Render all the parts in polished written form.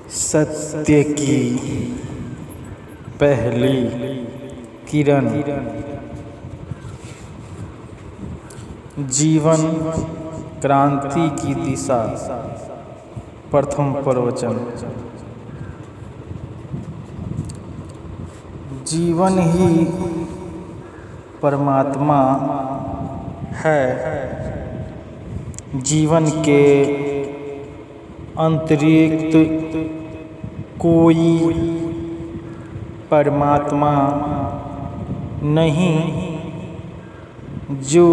सत्य की पहली किरण। जीवन क्रांति की दिशा। प्रथम प्रवचन। जीवन ही परमात्मा है। जीवन के अतिरिक्त कोई परमात्मा नहीं जो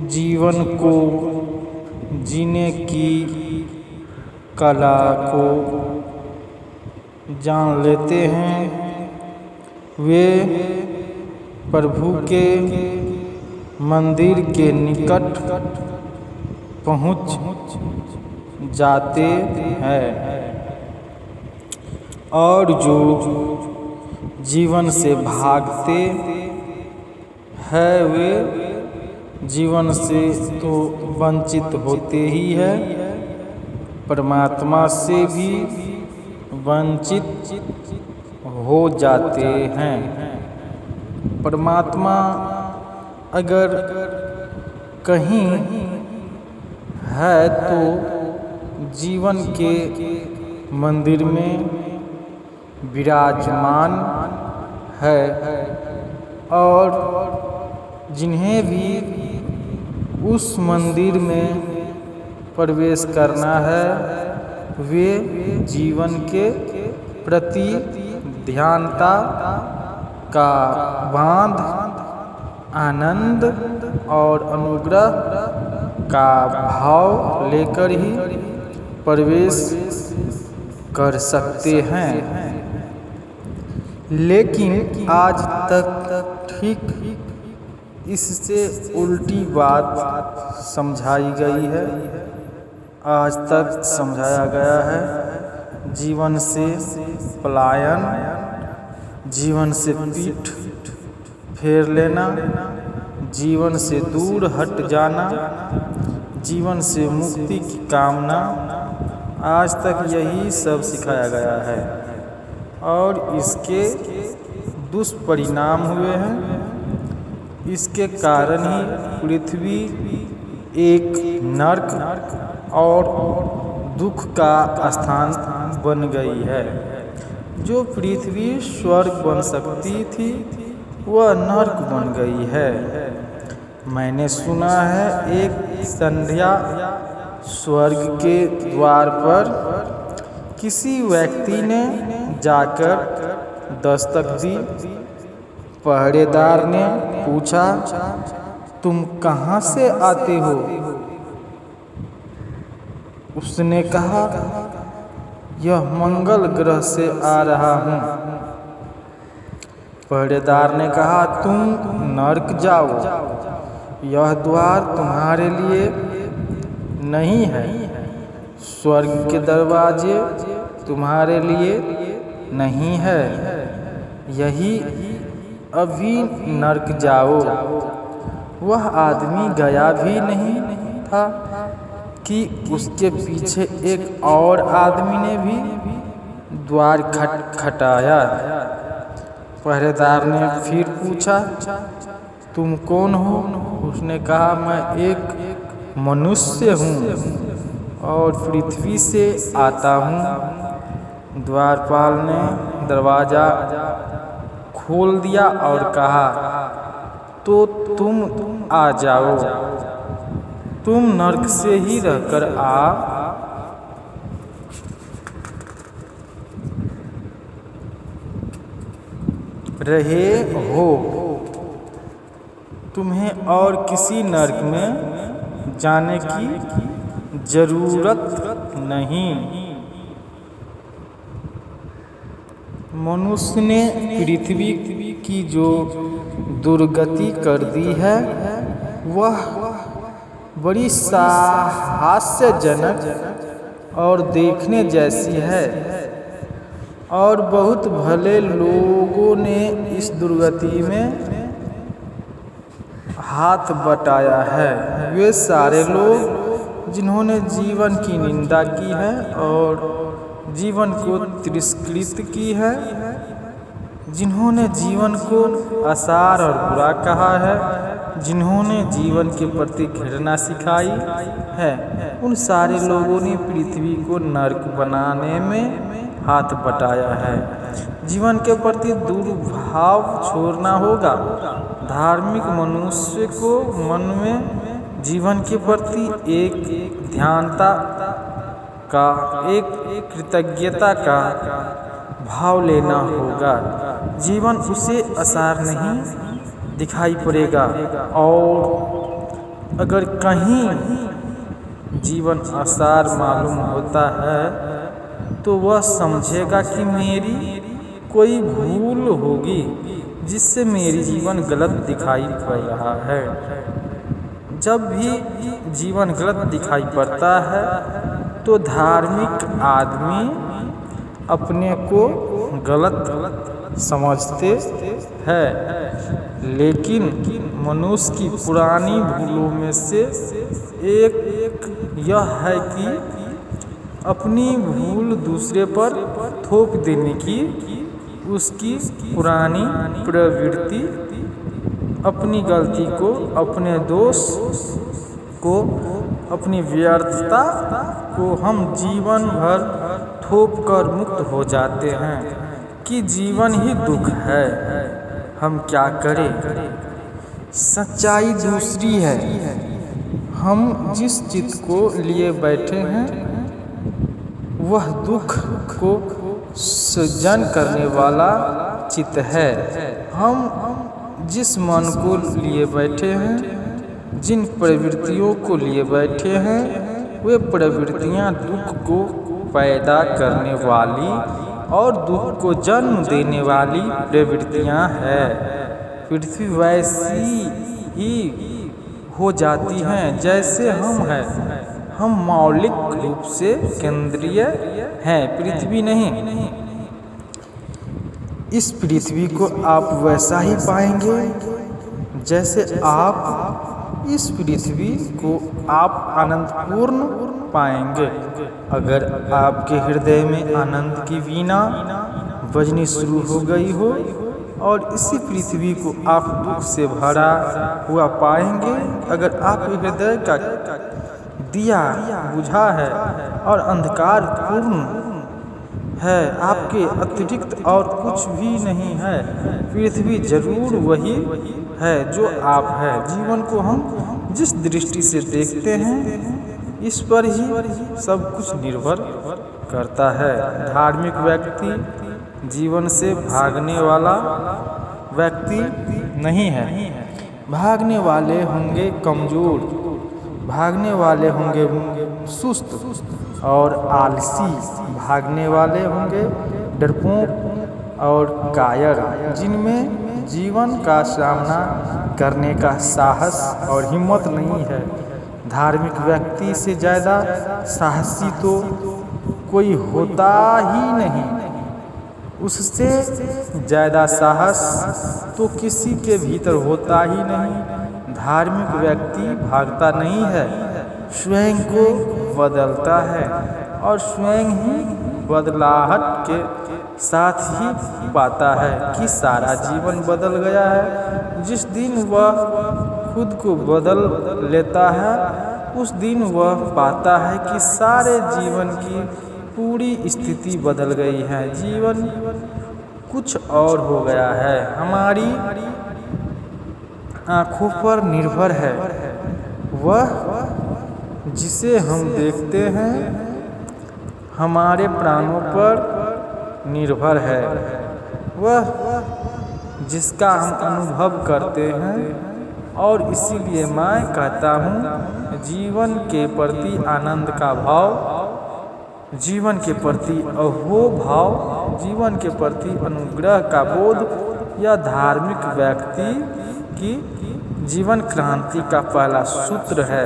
जीवन को जीने की कला को जान लेते हैं। वे प्रभु के मंदिर के निकट पहुँच जाते हैं और जो जीवन से भागते हैं वे जीवन से तो वंचित होते ही है, परमात्मा से भी वंचित हो जाते हैं। परमात्मा अगर कहीं है तो जीवन के मंदिर में विराजमान है और जिन्हें भी उस मंदिर में प्रवेश करना है वे जीवन के प्रति ध्यानता का बांध, आनंद और अनुग्रह का भाव लेकर ही प्रवेश कर सकते हैं। लेकिन आज तक ठीक इससे उल्टी बात समझाई गई है। आज तक समझाया गया है जीवन से पलायन, जीवन से पीठ फेर लेना, जीवन से दूर हट जाना, जीवन से मुक्ति की कामना। आज तक यही सब सिखाया गया है और इसके दुष्परिणाम हुए हैं। इसके कारण ही पृथ्वी एक नरक और दुख का स्थान बन गई है। जो पृथ्वी स्वर्ग बन सकती थी वह नरक बन गई है। मैंने सुना है एक संध्या स्वर्ग के द्वार पर किसी व्यक्ति ने जाकर दस्तक दी। पहरेदार ने पूछा, तुम कहाँ से आते हो? उसने कहा, यह मंगल ग्रह से आ रहा हूँ। पहरेदार ने कहा, तुम नरक जाओ, यह द्वार तुम्हारे लिए नहीं है। स्वर्ग के दरवाजे तुम्हारे लिए नहीं है। यही अभी नरक जाओ। वह आदमी गया भी नहीं था कि उसके पीछे एक और आदमी ने भी द्वार खटखटाया। पहरेदार ने फिर पूछा, तुम कौन हो? उसने कहा, मैं एक मनुष्य हूँ और पृथ्वी से आता हूँ। द्वारपाल ने दरवाज़ा खोल दिया और कहा, तो तुम आ जाओ, तुम नरक से ही रहकर आ रहे हो। तुम्हें और किसी नरक में जाने की जरूरत नहीं। मनुष्य ने पृथ्वी की जो दुर्गति कर दी है वह बड़ी हास्यजनक और देखने जैसी है और बहुत भले लोगों ने इस दुर्गति में हाथ बटाया है। वे सारे लोग जिन्होंने जीवन की निंदा की है और जीवन को तिरस्कृत की है, जिन्होंने जीवन को असार और बुरा कहा है, जिन्होंने जीवन के प्रति घृणा सिखाई है, उन सारे लोगों ने पृथ्वी को नर्क बनाने में हाथ बटाया है। जीवन के प्रति दुर्भाव छोड़ना होगा। धार्मिक मनुष्य को मन में जीवन के प्रति एक ध्यानता का, एक कृतज्ञता का भाव लेना होगा। जीवन उसे आसार नहीं दिखाई पड़ेगा, और अगर कहीं जीवन आसार मालूम होता है तो वह समझेगा कि मेरी कोई भूल होगी जिससे मेरी जीवन गलत दिखाई पड़ रहा है। जब भी जीवन गलत दिखाई पड़ता है तो धार्मिक आदमी अपने को गलत समझते हैं, लेकिन मनुष्य की पुरानी भूलों में से एक यह है कि अपनी भूल दूसरे पर थोप देने की उसकी पुरानी प्रवृत्ति, अपनी गलती को, अपने दोष को, अपनी व्यर्थता को हम जीवन भर थोप कर मुक्त हो जाते हैं कि जीवन ही दुख है, हम क्या करें। सच्चाई दूसरी है। हम जिस चित्त को लिए बैठे हैं वह दुख को सृजन करने वाला चित्त है। हम जिस मन को लिए बैठे हैं, जिन प्रवृत्तियों को लिए बैठे हैं, वे प्रवृत्तियां दुख को पैदा करने वाली और दुख को जन्म देने वाली प्रवृत्तियां हैं। पृथ्वी वैसी ही हो जाती हैं जैसे हम हैं। हम मौलिक रूप से केंद्रीय हैं, पृथ्वी नहीं। इस पृथ्वी को आप वैसा ही पाएंगे जैसे आप इस पृथ्वी को आप आनंदपूर्ण पाएंगे। अगर आपके हृदय में आनंद की वीणा बजनी शुरू हो गई हो और इसी पृथ्वी को आप दुख से भरा हुआ पाएंगे, अगर आप हृदय का दिया बुझा है और अंधकार पूर्ण है, आपके अतिरिक्त और कुछ भी नहीं है, पृथ्वी जरूर वही है जो आप है। जीवन को हम जिस दृष्टि से देखते हैं इस पर ही सब कुछ निर्भर करता है। धार्मिक व्यक्ति जीवन से भागने वाला व्यक्ति नहीं है। भागने वाले होंगे कमजोर, भागने वाले होंगे सुस्त और आलसी, भागने वाले होंगे डरपोक और कायर, जिनमें जीवन का सामना करने का साहस और हिम्मत नहीं है। धार्मिक व्यक्ति से ज़्यादा साहसी तो कोई होता ही नहीं, उससे ज़्यादा साहस तो किसी के भीतर होता ही नहीं। धार्मिक व्यक्ति भागता नहीं है, स्वयं को बदलता है और स्वयं ही बदलाहट के साथ ही पाता है कि सारा जीवन बदल गया है। जिस दिन वह खुद को बदल लेता है उस दिन वह पाता है कि सारे जीवन की पूरी स्थिति बदल गई है, जीवन कुछ और हो गया है। हमारी आँखों पर निर्भर है, वह जिसे हम देखते हैं हमारे प्राणों पर निर्भर है, वह जिसका हम अनुभव करते हैं। और इसीलिए मैं कहता हूँ जीवन के प्रति आनंद का भाव, जीवन के प्रति अहोभाव, जीवन के प्रति अनुग्रह का बोध यह धार्मिक व्यक्ति की जीवन क्रांति का पहला सूत्र है।